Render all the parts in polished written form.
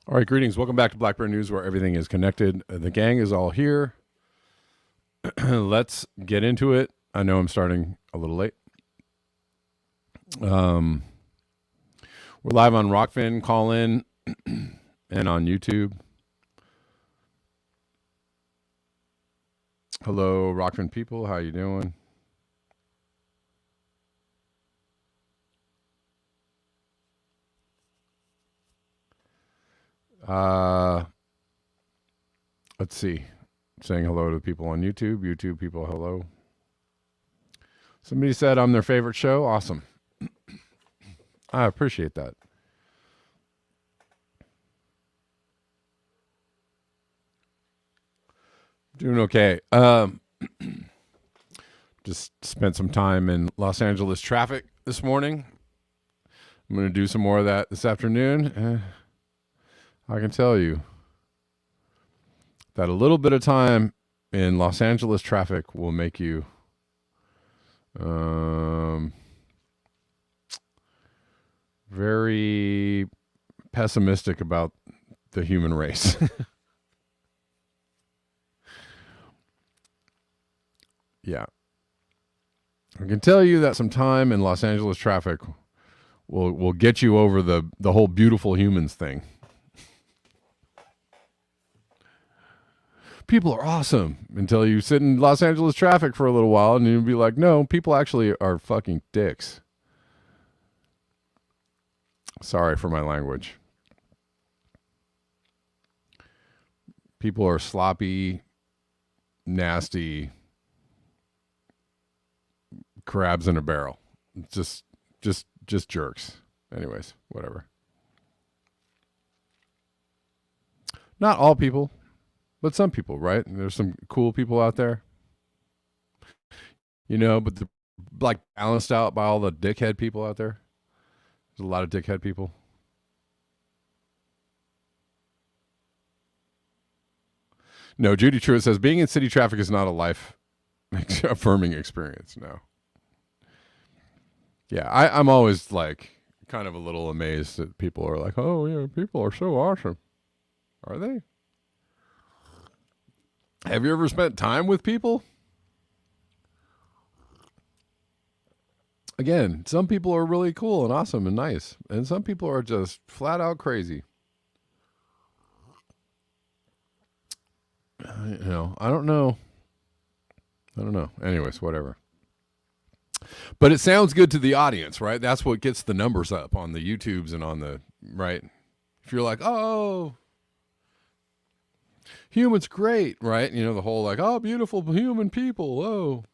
All right, greetings. Welcome back to Blackburn News, where everything is connected. The gang is all here. Let's get into it. I know I'm starting a little late. We're live on Rockfin, call in, and on YouTube. Hello, Rockfin people. How you doing? Let's see. Saying hello to the people on YouTube. YouTube people, hello. Somebody said I'm their favorite show. Awesome. I appreciate that. Doing okay. Just spent some time in Los Angeles traffic this morning. I'm going to do some more of that this afternoon. I can tell you that a little bit of time in Los Angeles traffic will make you very pessimistic about the human race. Yeah. I can tell you that some time in Los Angeles traffic will get you over the whole beautiful humans thing. People are awesome until you sit in Los Angeles traffic for a little while and you'll be like, no, people actually are fucking dicks. Sorry for my language. People are sloppy, nasty crabs in a barrel. Just jerks. Anyways, whatever. Not all people, but some people, right? There's some cool people out there. You know, but they're like balanced out by all the dickhead people out there. There's a lot of dickhead people. No, Judy Truitt says being in city traffic is not a life affirming experience. No. Yeah, I'm always like kind of a little amazed that people are like, oh, yeah, people are so awesome. Are they? Have you ever spent time with people? Again, some people are really cool and awesome and nice, and some people are just flat out crazy. I don't know. Anyways, whatever. But it sounds good to the audience, right? That's what gets the numbers up on the YouTubes and on the, right? If you're like, oh, humans great, right? You know, the whole like, oh, beautiful human people, oh.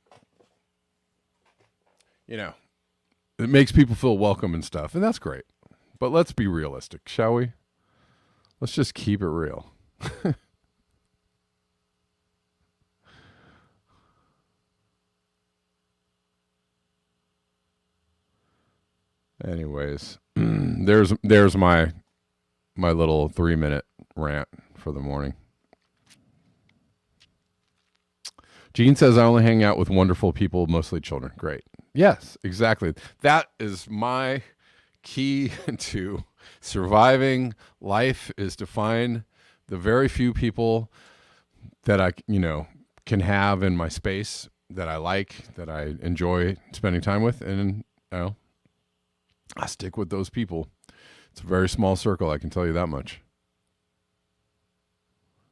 You know, it makes people feel welcome and stuff, and that's great. But let's be realistic, shall we? Let's just keep it real. Anyways, there's my little 3-minute rant for the morning. Gene says I only hang out with wonderful people, mostly children. Great. Yes, exactly. That is my key to surviving life, is to find the very few people that I, can have in my space that I like, that I enjoy spending time with, and I stick with those people. It's a very small circle, I can tell you that much.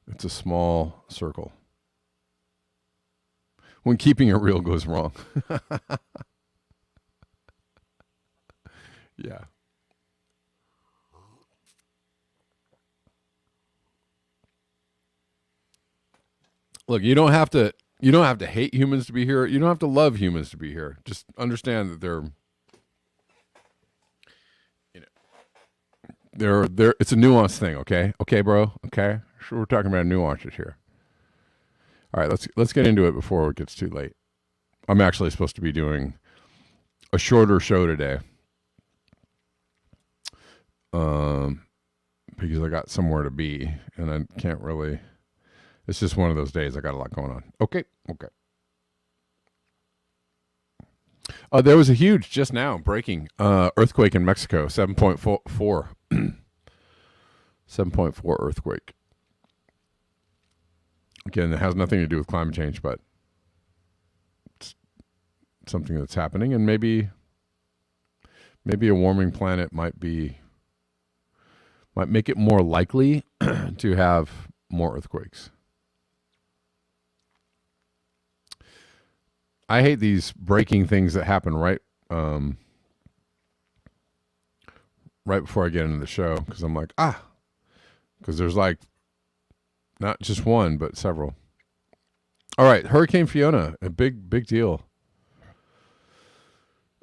It's a small circle. When keeping it real goes wrong. Yeah. Look, you don't have to hate humans to be here. You don't have to love humans to be here. Just understand that they're it's a nuanced thing, okay? Okay, bro? Okay? Sure, we're talking about nuances here. All right, let's get into it before it gets too late. I'm actually supposed to be doing a shorter show today. Because I got somewhere to be and I can't really, it's just one of those days. I got a lot going on. Okay. There was a huge, just now, breaking earthquake in Mexico, 7.4. 7.4 earthquake. Again, it has nothing to do with climate change, but it's something that's happening, and maybe a warming planet might make it more likely to have more earthquakes. I hate these breaking things that happen right before I get into the show, because I'm like, because there's like not just one, but several. All right, Hurricane Fiona, a big deal.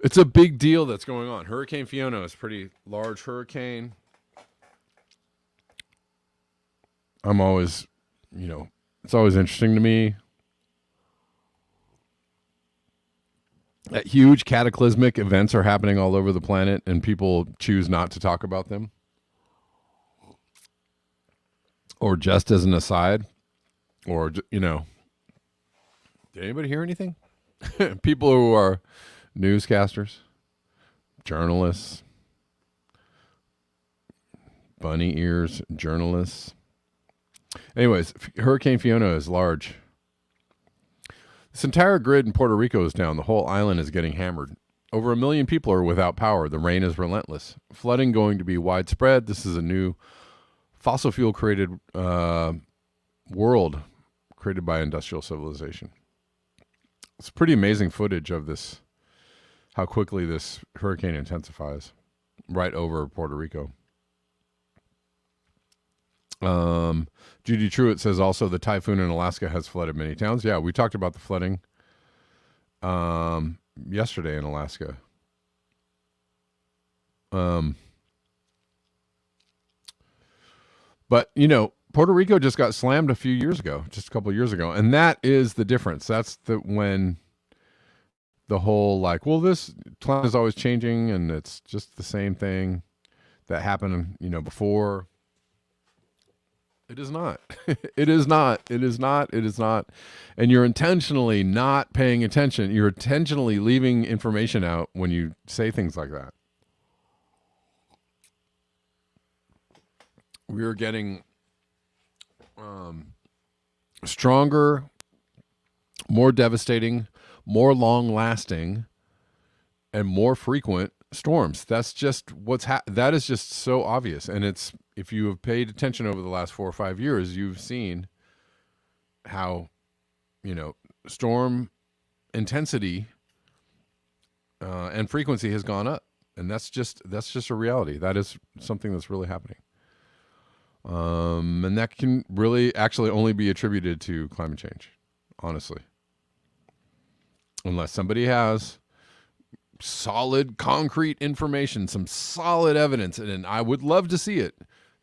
It's a big deal that's going on. Hurricane Fiona is a pretty large hurricane. I'm always, it's always interesting to me that huge cataclysmic events are happening all over the planet, and people choose not to talk about them. Or just as an aside. Or, did anybody hear anything? People who are newscasters, journalists, bunny ears journalists. Anyways, Hurricane Fiona is large. This entire grid in Puerto Rico is down. The whole island is getting hammered. Over 1 million people are without power. The rain is relentless. Flooding going to be widespread. This is a new fossil fuel created world created by industrial civilization. It's pretty amazing footage of this, how quickly this hurricane intensifies right over Puerto Rico. Judy Truitt says also the typhoon in Alaska has flooded many towns. Yeah, we talked about the flooding yesterday in Alaska. But, Puerto Rico just got slammed a few years ago, just a couple of years ago. And that is the difference. That's when the whole this climate is always changing and it's just the same thing that happened, before. It is not. It is not. It is not. It is not. And you're intentionally not paying attention. You're intentionally leaving information out when you say things like that. We are getting stronger, more devastating, more long-lasting, and more frequent storms. That's just that is just so obvious. And if you have paid attention over the last 4 or 5 years, you've seen how, storm intensity and frequency has gone up. And that's just a reality. That is something that's really happening. And that can really actually only be attributed to climate change, honestly. Unless somebody has solid, concrete information, some solid evidence, and I would love to see it,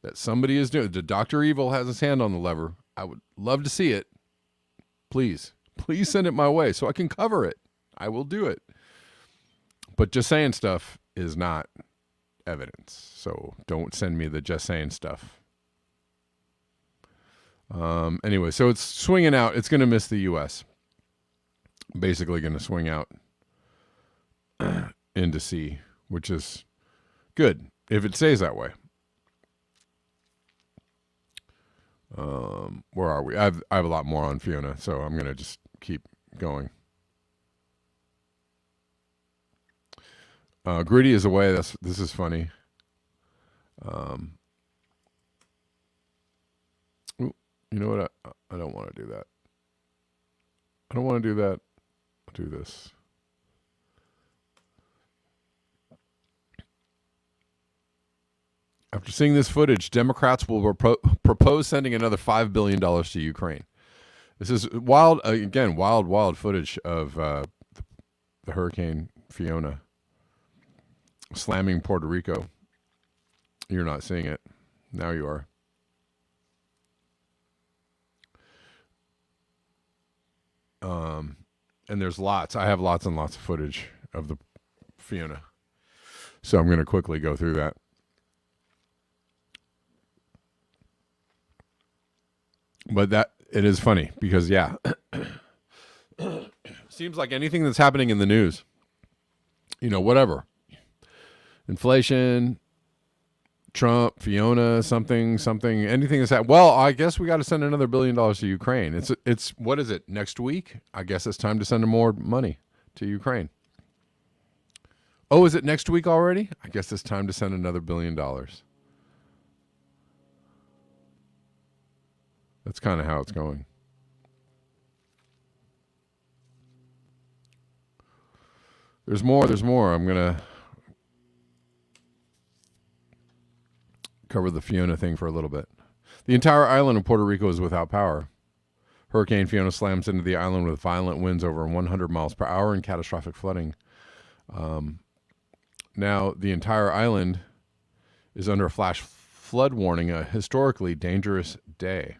that somebody is doing. Dr. Evil has his hand on the lever. I would love to see it. Please send it my way so I can cover it. I will do it. But just saying stuff is not evidence. So don't send me the just saying stuff. Anyway, so it's swinging out. It's going to miss the U.S. Basically going to swing out into sea, which is good if it stays that way. Where are we? I have a lot more on Fiona, so I'm going to just keep going. Gritty is away. This is funny. You know what? I don't want to do that. I don't want to do that. I'll do this. After seeing this footage, Democrats will propose sending another $5 billion to Ukraine. This is wild, again, wild footage of the Hurricane Fiona slamming Puerto Rico. You're not seeing it. Now you are. And there's lots. I have lots and lots of footage of the Fiona. So I'm going to quickly go through that. But it is funny because, yeah, seems like anything that's happening in the news, whatever. Inflation, Trump, Fiona, something, anything that's happened. Well, I guess we got to send another $1 billion to Ukraine. It's what is it, next week? I guess it's time to send more money to Ukraine. Oh, is it next week already? I guess it's time to send another $1 billion. That's kind of how it's going. There's more. I'm going to cover the Fiona thing for a little bit. The entire island of Puerto Rico is without power. Hurricane Fiona slams into the island with violent winds over 100 miles per hour and catastrophic flooding. Now, the entire island is under a flash flood warning, a historically dangerous day.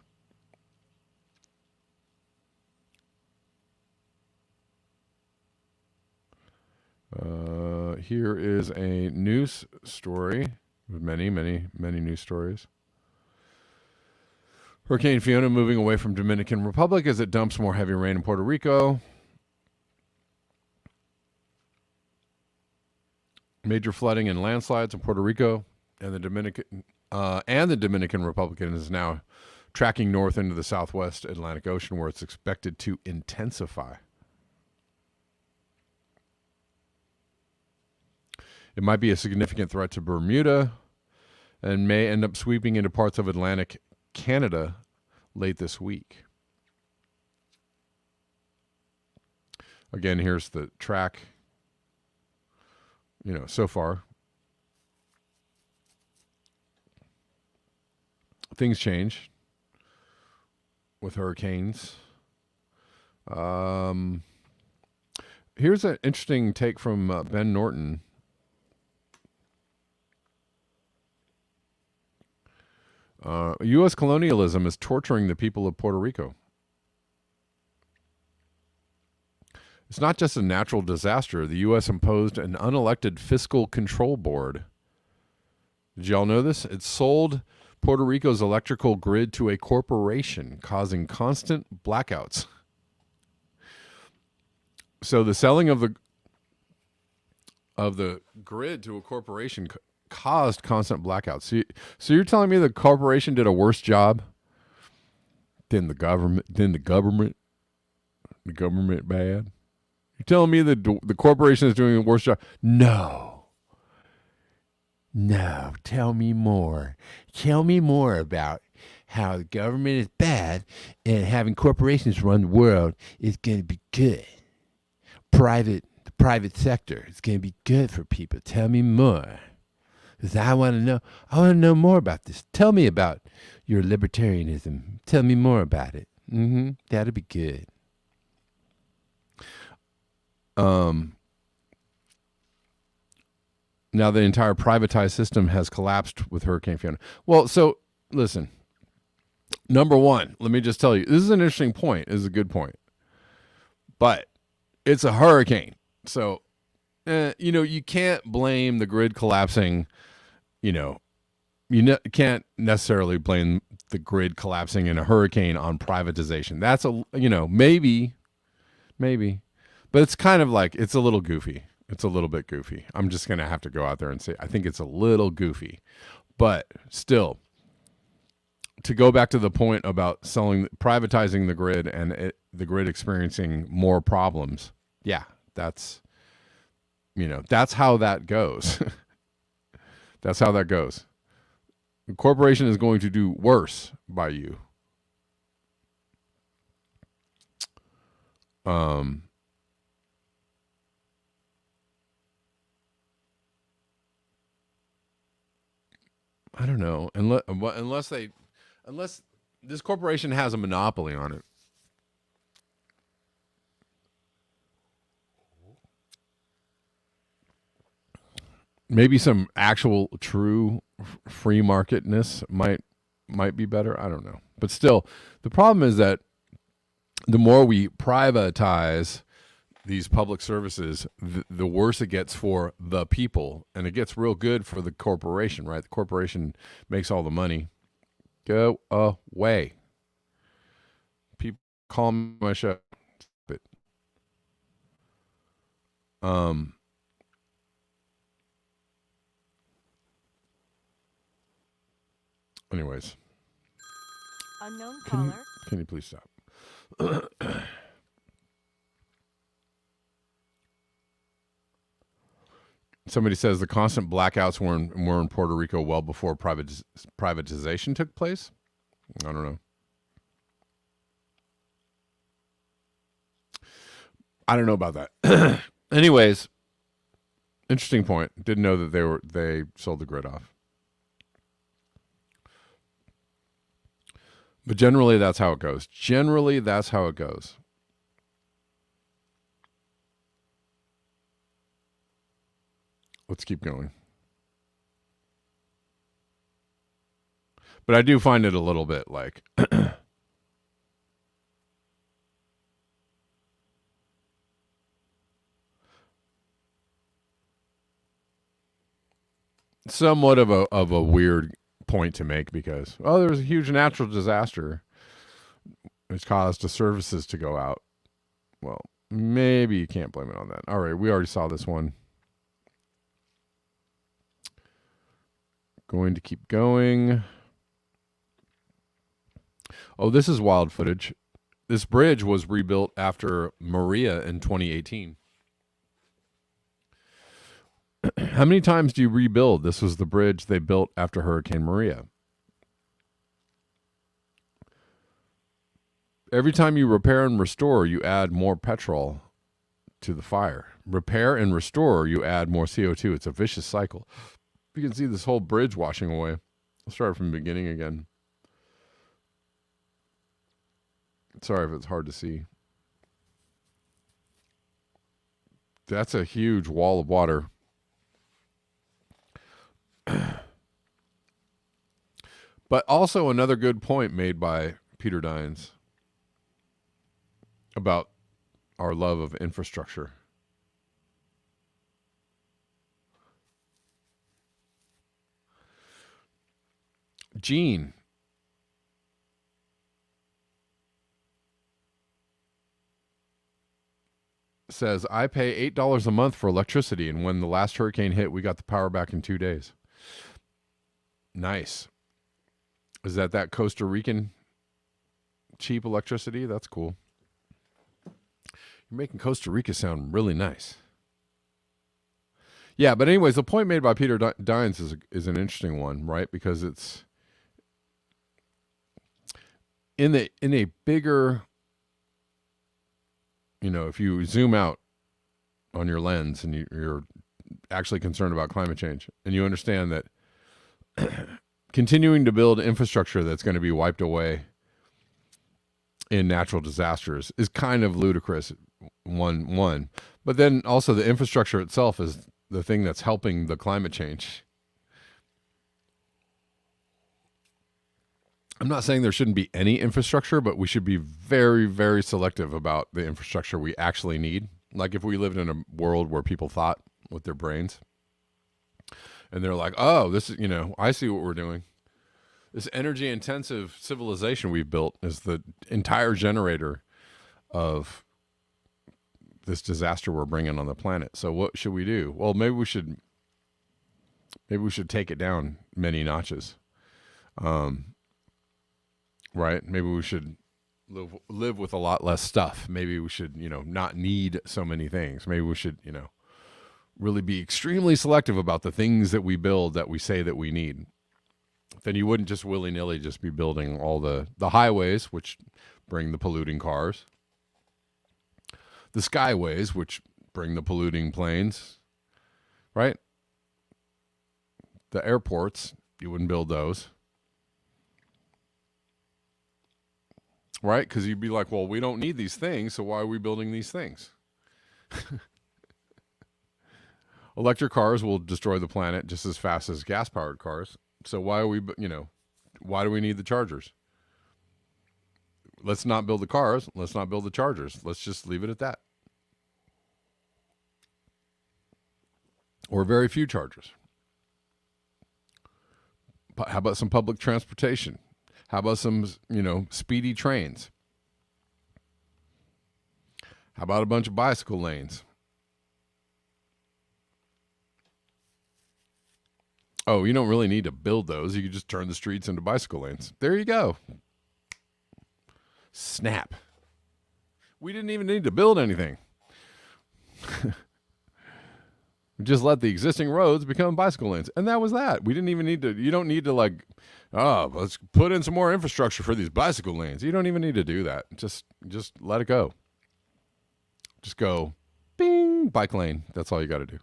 Here is a news story with many news stories. Hurricane Fiona moving away from Dominican Republic as it dumps more heavy rain in Puerto Rico. Major flooding and landslides in Puerto Rico and the Dominican Republic is now tracking north into the southwest Atlantic Ocean, where it's expected to intensify. It might be a significant threat to Bermuda and may end up sweeping into parts of Atlantic Canada late this week. Again, here's the track. So far, things change with hurricanes. Here's an interesting take from Ben Norton. U.S. colonialism is torturing the people of Puerto Rico. It's not just a natural disaster. The U.S. imposed an unelected fiscal control board. Did y'all know this? It sold Puerto Rico's electrical grid to a corporation, causing constant blackouts. So the selling of the grid to a corporation caused constant blackouts. So you're telling me the corporation did a worse job than the government? The government bad? You're telling me that the corporation is doing a worse job? No. Tell me more. Tell me more about how the government is bad and having corporations run the world is going to be good. The private sector is going to be good for people. Tell me more. Because I want to know more about this. Tell me about your libertarianism. Tell me more about it. That'll be good. Now the entire privatized system has collapsed with Hurricane Fiona. Well, so listen. Number one, let me just tell you, this is an interesting point. This is a good point. But it's a hurricane. So, you can't blame the grid collapsing. Can't necessarily blame the grid collapsing in a hurricane on privatization. That's maybe, but it's kind of like, it's a little goofy. It's a little bit goofy. I'm just going to have to go out there and say, I think it's a little goofy, but still, to go back to the point about privatizing the grid and the grid experiencing more problems. Yeah, that's how that goes. That's how that goes. The corporation is going to do worse by you. I don't know. Unless this corporation has a monopoly on it. Maybe some actual true free marketness might be better. I don't know. But still, the problem is that the more we privatize these public services, the worse it gets for the people. And it gets real good for the corporation, right? The corporation makes all the money. Go away. People call my show. But, Anyways, Unknown can you caller. can you please stop? Somebody says the constant blackouts were in Puerto Rico well before privatization took place. I don't know. I don't know about that. Anyways, interesting point. Didn't know that they sold the grid off. But generally, that's how it goes. Generally, that's how it goes. Let's keep going. But I do find it a little bit like somewhat of a weird point to make because there was a huge natural disaster which caused the services to go out. Well, maybe you can't blame it on that. All right, we already saw this one. Going to keep going. Oh, this is wild footage. This bridge was rebuilt after Maria in 2018. How many times do you rebuild? This was the bridge they built after Hurricane Maria. Every time you repair and restore, you add more petrol to the fire. Repair and restore, you add more CO2. It's a vicious cycle. You can see this whole bridge washing away. I'll start from the beginning again. Sorry if it's hard to see. That's a huge wall of water. But also another good point made by Peter Dines about our love of infrastructure. Gene says, I pay $8 a month for electricity, and when the last hurricane hit, we got the power back in 2 days. Nice. Is that Costa Rican cheap electricity? That's cool. You're making Costa Rica sound really nice. Yeah, but anyways, the point made by Peter Dines is an interesting one, right? Because it's in a bigger, if you zoom out on your lens and you're actually concerned about climate change, and you understand that continuing to build infrastructure that's going to be wiped away in natural disasters is kind of ludicrous. One, but then also the infrastructure itself is the thing that's helping the climate change. I'm not saying there shouldn't be any infrastructure, but we should be very, very selective about the infrastructure we actually need. Like if we lived in a world where people thought with their brains and they're like, oh, this is, I see what we're doing. This energy intensive civilization we've built is the entire generator of this disaster we're bringing on the planet. So what should we do? Well, maybe we should take it down many notches. Right? Maybe we should live with a lot less stuff. Maybe we should, not need so many things. Maybe we should, really be extremely selective about the things that we build that we say that we need. Then you wouldn't just willy-nilly just be building all the highways, which bring the polluting cars, the skyways, which bring the polluting planes, right? The airports, you wouldn't build those. Right? Because you'd be like, well, we don't need these things, so why are we building these things? Electric cars will destroy the planet just as fast as gas-powered cars. So why are we, why do we need the chargers? Let's not build the cars. Let's not build the chargers. Let's just leave it at that. Or very few chargers. How about some public transportation? How about some, speedy trains? How about a bunch of bicycle lanes? Oh, you don't really need to build those. You can just turn the streets into bicycle lanes. There you go. Snap. We didn't even need to build anything. We just let the existing roads become bicycle lanes. And that was that. We didn't even need to, you don't need to like, oh, let's put in some more infrastructure for these bicycle lanes. You don't even need to do that. Just let it go. Just go, bing, bike lane. That's all you got to do.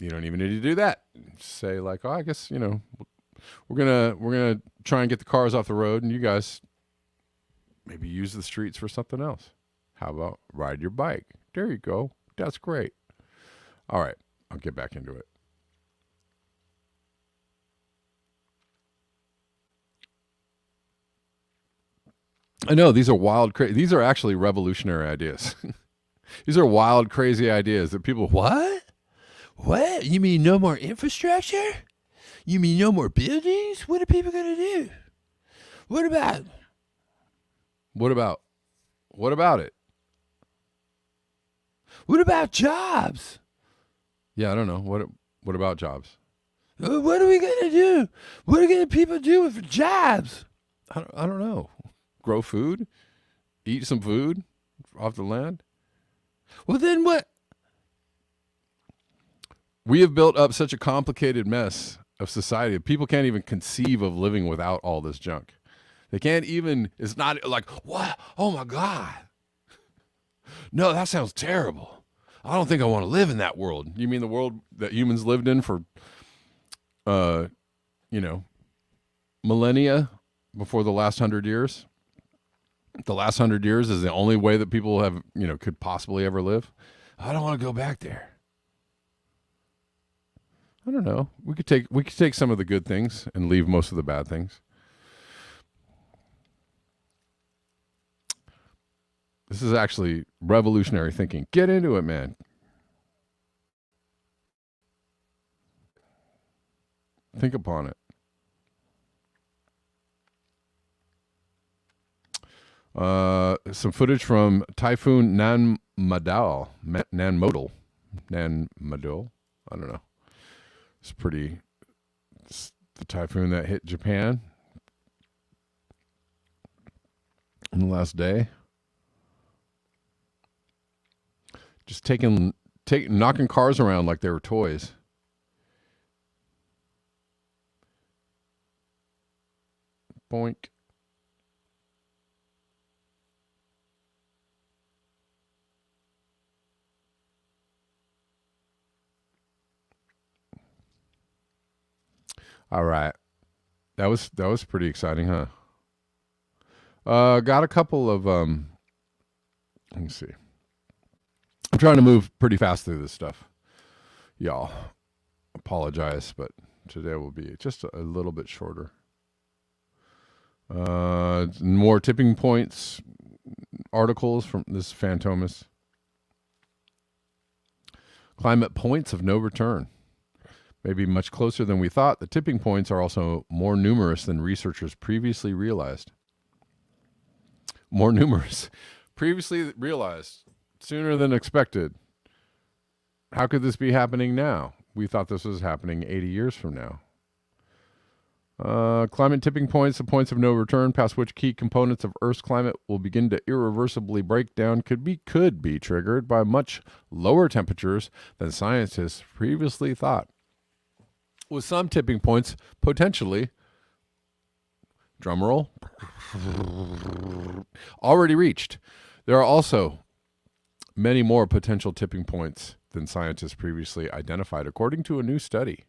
You don't even need to do that. Just say like, oh, I guess, we're gonna try and get the cars off the road, and you guys maybe use the streets for something else. How about ride your bike? There you go. That's great. All right, I'll get back into it. I know these are wild, these are actually revolutionary ideas. These are wild, crazy ideas that people, what? What? You mean no more infrastructure? You mean no more buildings? What are people going to do? What about it? What about it? What about jobs? Yeah, I don't know. What about jobs? What are we going to do? What are going people do with jobs? I don't know. Grow food? Eat some food off the land? Well, then what? We have built up such a complicated mess of society. People can't even conceive of living without all this junk. They can't even, it's not like, what? Oh my God. No, that sounds terrible. I don't think I want to live in that world. You mean the world that humans lived in for, millennia before the last 100 years? The last 100 years is the only way that people have, could possibly ever live. I don't want to go back there. I don't know. We could take some of the good things and leave most of the bad things. This is actually revolutionary thinking. Get into it, man. Think upon it. Some footage from Typhoon Nanmadol. I don't know. It's the typhoon that hit Japan in the last day. Just knocking cars around like they were toys. Boink. All right. That was pretty exciting, huh? Got a couple of let me see. I'm trying to move pretty fast through this stuff. Y'all, apologize, but today will be just a little bit shorter. More tipping points articles from this Fantomas. Climate points of no return. Maybe much closer than we thought, the tipping points are also more numerous than researchers previously realized. More numerous. Previously realized. Sooner than expected. How could this be happening now? We thought this was happening 80 years from now. Climate tipping points, the points of no return, past which key components of Earth's climate will begin to irreversibly break down, could be triggered by much lower temperatures than scientists previously thought. With some tipping points potentially, drumroll, already reached. There are also many more potential tipping points than scientists previously identified, according to a new study.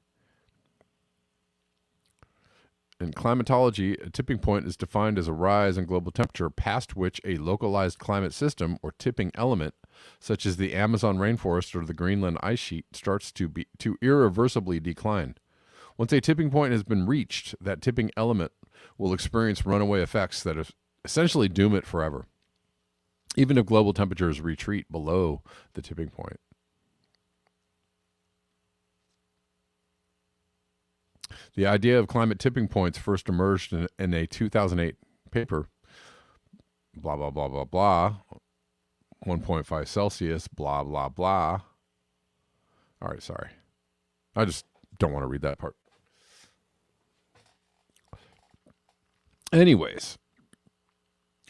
In climatology, a tipping point is defined as a rise in global temperature past which a localized climate system or tipping element, such as the Amazon rainforest or the Greenland ice sheet, starts to irreversibly decline. Once a tipping point has been reached, that tipping element will experience runaway effects that essentially doom it forever, even if global temperatures retreat below the tipping point. The idea of climate tipping points first emerged in a 2008 paper, blah, blah, blah, blah, blah, 1.5 Celsius, blah, blah, blah. All right, sorry. I just don't want to read that part. Anyways,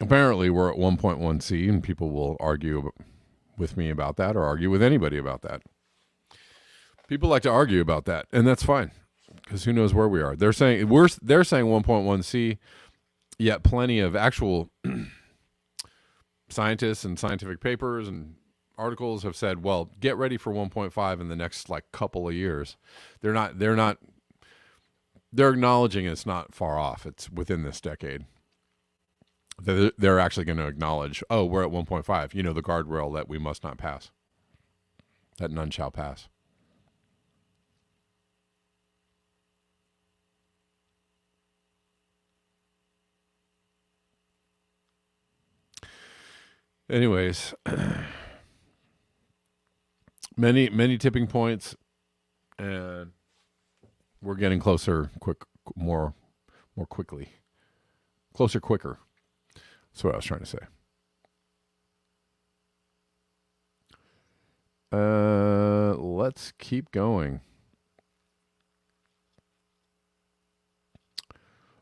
apparently we're at 1.1C, and people will argue with me about that or argue with anybody about that. People like to argue about that, and that's fine, because who knows where we are. They're saying 1.1C, yet plenty of actual scientists and scientific papers and articles have said, well, get ready for 1.5 in the next like couple of years. They're acknowledging it's not far off. It's within this decade. They're actually going to acknowledge, oh, we're at 1.5, the guardrail that we must not pass, that none shall pass. Anyways, many tipping points, and we're getting closer more quickly. Closer quicker. That's what I was trying to say. Let's keep going.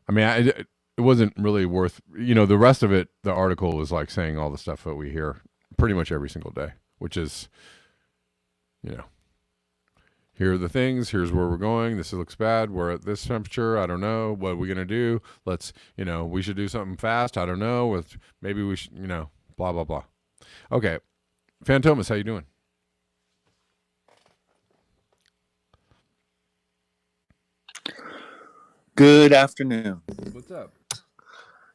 I mean, it wasn't really worth, the rest of it, the article was like saying all the stuff that we hear pretty much every single day, which is, here are the things, here's where we're going, this looks bad, we're at this temperature, I don't know, what are we going to do? Let's, we should do something fast, I don't know, maybe we should, blah, blah, blah. Okay. Phantomas, how you doing? Good afternoon. What's up?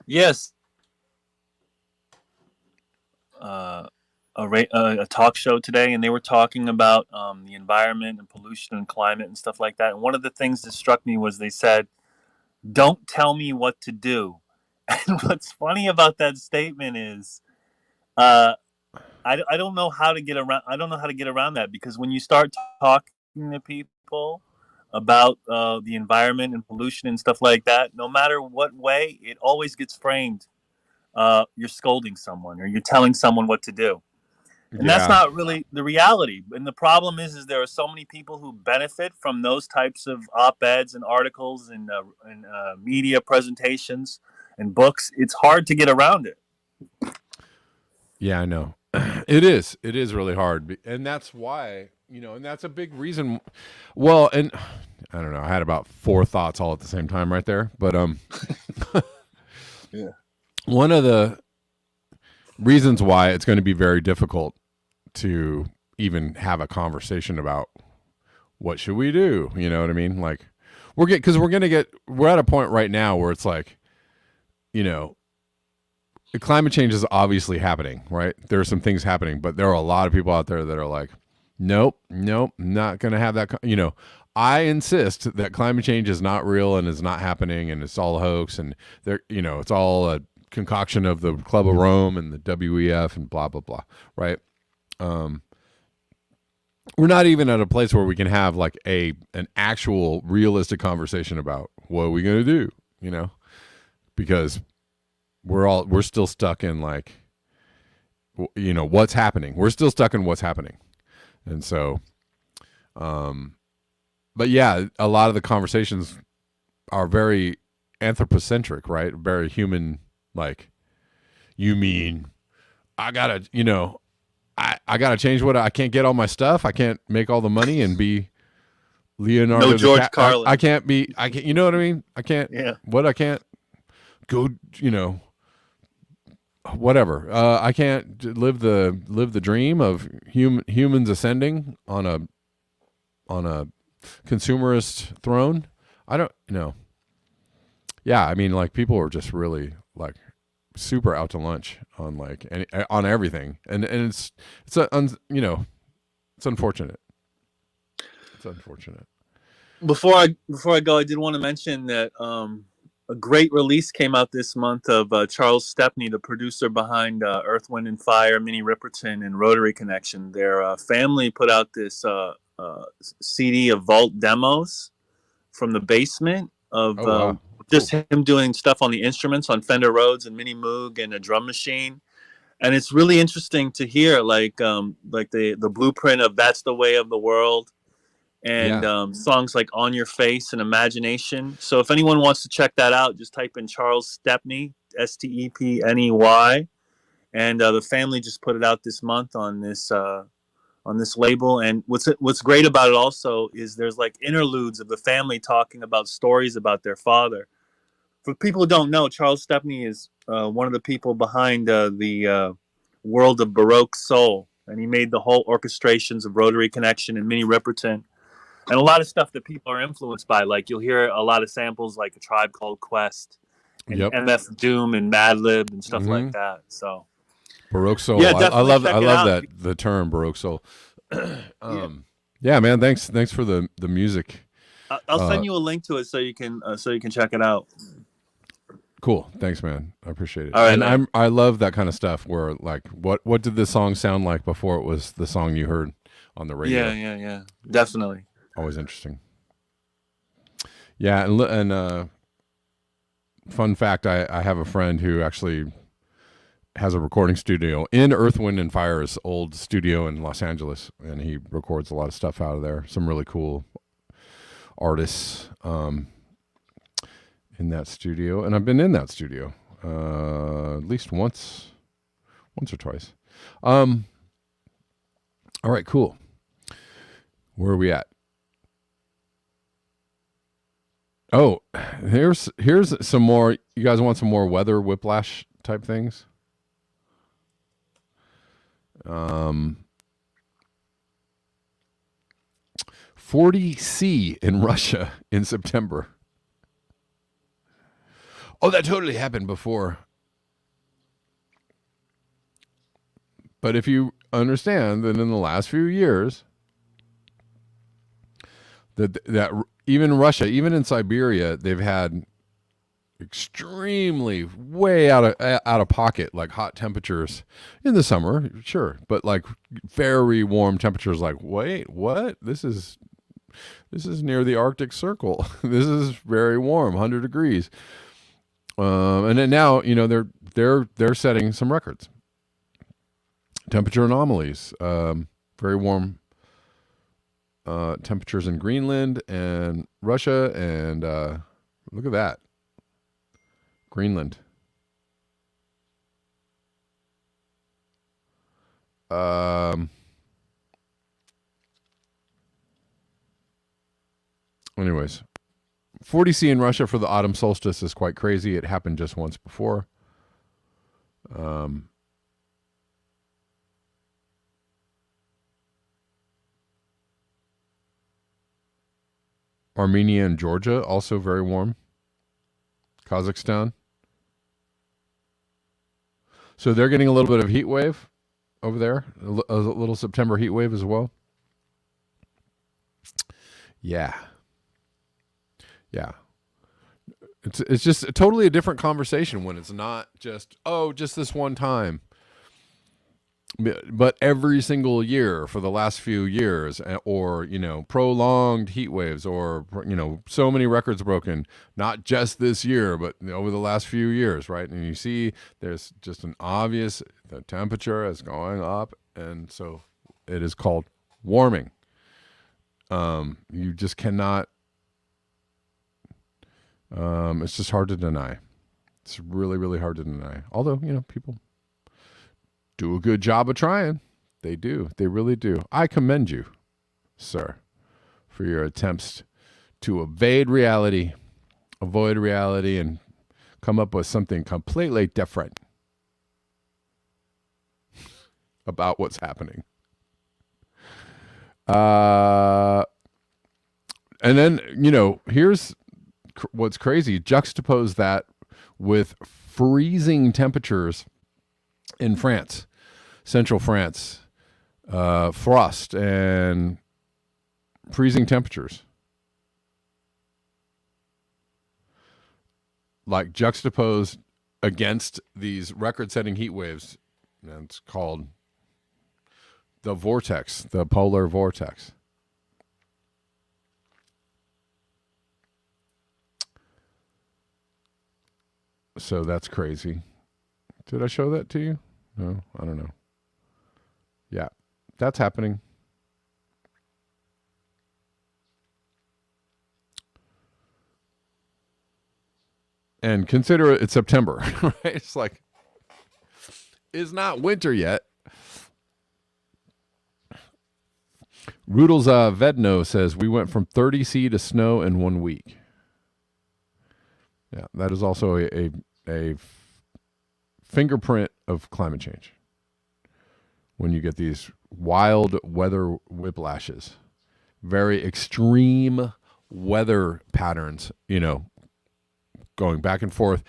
Yes. A talk show today, and they were talking about the environment and pollution and climate and stuff like that. And one of the things that struck me was they said, "Don't tell me what to do." And what's funny about that statement is, I don't know how to get around. I don't know how to get around that, because when you start talking to people about the environment and pollution and stuff like that, no matter what way, it always gets framed. You're scolding someone or you're telling someone what to do. And that's not really the reality. And the problem is there are so many people who benefit from those types of op-eds and articles and media presentations and books. It's hard to get around it. Yeah, I know. It is really hard. And that's why, and that's a big reason. Well, and I don't know, I had about 4 thoughts all at the same time right there. But yeah. One of the reasons why it's going to be very difficult to even have a conversation about what should we do, you know what I mean? Like we're at a point right now where it's like, climate change is obviously happening, right? There are some things happening, but there are a lot of people out there that are like, nope, not going to have that. I insist that climate change is not real and is not happening, and it's all a hoax, and it's all a concoction of the Club of Rome and the WEF and blah blah blah, right? We're not even at a place where we can have like an actual realistic conversation about what are we going to do, because we're still stuck in like, what's happening. We're still stuck in what's happening. And so, but yeah, a lot of the conversations are very anthropocentric, right? Very human. Like, you mean I gotta, I gotta change I can't get all my stuff. I can't make all the money and be Leonardo. No George Carlin. I can't, you know what I mean? I can't, I can't go, whatever. I can't live the dream of humans ascending on a consumerist throne. I don't know. Yeah, I mean, like, people are just really like super out to lunch on like on everything, and it's unfortunate. It's unfortunate. Before I go, I did want to mention that a great release came out this month of Charles Stepney, the producer behind Earth, Wind and Fire, Minnie Riperton, and Rotary Connection. Their family put out this CD of vault demos from the basement of just him doing stuff on the instruments on Fender Rhodes and Mini Moog and a drum machine. And it's really interesting to hear like the blueprint of That's the Way of the World. and Yeah. songs like On Your Face and Imagination. So if anyone wants to check that out, just type in Charles Stepney, Stepney, and the family just put it out this month on this label. And what's great about it also is there's like interludes of the family talking about stories about their father. For people who don't know, Charles Stepney is one of the people behind the world of Baroque soul, and he made the whole orchestrations of Rotary Connection and Minnie Riperton, and a lot of stuff that people are influenced by. Like you'll hear a lot of samples like A Tribe Called Quest and Yep. MF Doom and Madlib and stuff Mm-hmm. like that. So Baroque soul. yeah, I definitely love check I it love out. the term Baroque soul. Yeah. Yeah, man. Thanks for the music. I'll send you a link to it so you can check it out. Cool. Thanks, man. I appreciate it. All right, and man. I love that kind of stuff where like what did this song sound like before it was the song you heard on the radio? Yeah. Definitely. Always interesting. Yeah, and fun fact, I have a friend who actually has a recording studio in Earth, Wind, and Fire's old studio in Los Angeles, and he records a lot of stuff out of there. Some really cool artists in that studio, and I've been in that studio at least once or twice. All right, cool. Where are we at? Oh, here's some more. You guys want some more weather whiplash type things? 40C in Russia in September. Oh, that totally happened before. But if you understand that in the last few years, that even Russia, even in Siberia, they've had extremely way out of pocket, like hot temperatures in the summer, sure, but like very warm temperatures. Like, wait, what? This is near the Arctic Circle. This is very warm, 100 degrees. And then now, they're setting some records. Temperature anomalies, very warm temperatures in Greenland and Russia, and look at that, Greenland. Anyways, 40C in Russia for the autumn solstice is quite crazy. It happened just once before. Armenia and Georgia, also very warm. Kazakhstan. So they're getting a little bit of heat wave over there. A little September heat wave as well. Yeah. It's just totally a different conversation when it's not just this one time. But every single year for the last few years, or prolonged heat waves, or so many records broken, not just this year but over the last few years, right? And you see there's just an obvious, the temperature is going up, and so it is called warming. You just cannot, it's just hard to deny. It's really, really hard to deny, although people do a good job of trying. They do. They really do. I commend you, sir, for your attempts to avoid reality, and come up with something completely different about what's happening. And then, here's what's crazy. Juxtapose that with freezing temperatures in France. Central France, frost and freezing temperatures. Like juxtaposed against these record-setting heat waves. And it's called the vortex, the polar vortex. So that's crazy. Did I show that to you? No, I don't know. Yeah, that's happening. And consider it's September, right? It's like, it's not winter yet. Rudels Vedno says, we went from 30°C to snow in 1 week. Yeah, that is also a fingerprint of climate change. When you get these wild weather whiplashes, very extreme weather patterns, going back and forth,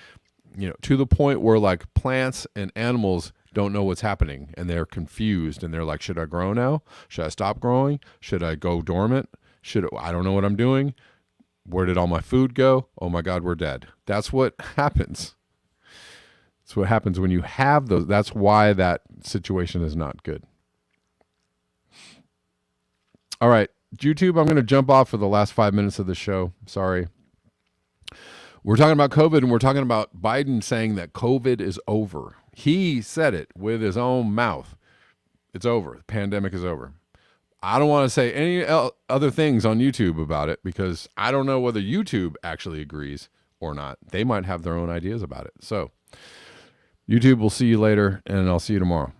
to the point where like plants and animals don't know what's happening and they're confused and they're like, should I grow now? Should I stop growing? Should I go dormant? I don't know what I'm doing. Where did all my food go? Oh my God, we're dead. That's what happens. That's what happens when you have those. That's why that situation is not good. All right, YouTube, I'm going to jump off for the last 5 minutes of the show. Sorry. We're talking about COVID, and we're talking about Biden saying that COVID is over. He said it with his own mouth. It's over. The pandemic is over. I don't want to say any other things on YouTube about it because I don't know whether YouTube actually agrees or not. They might have their own ideas about it. So, YouTube, we'll see you later, and I'll see you tomorrow.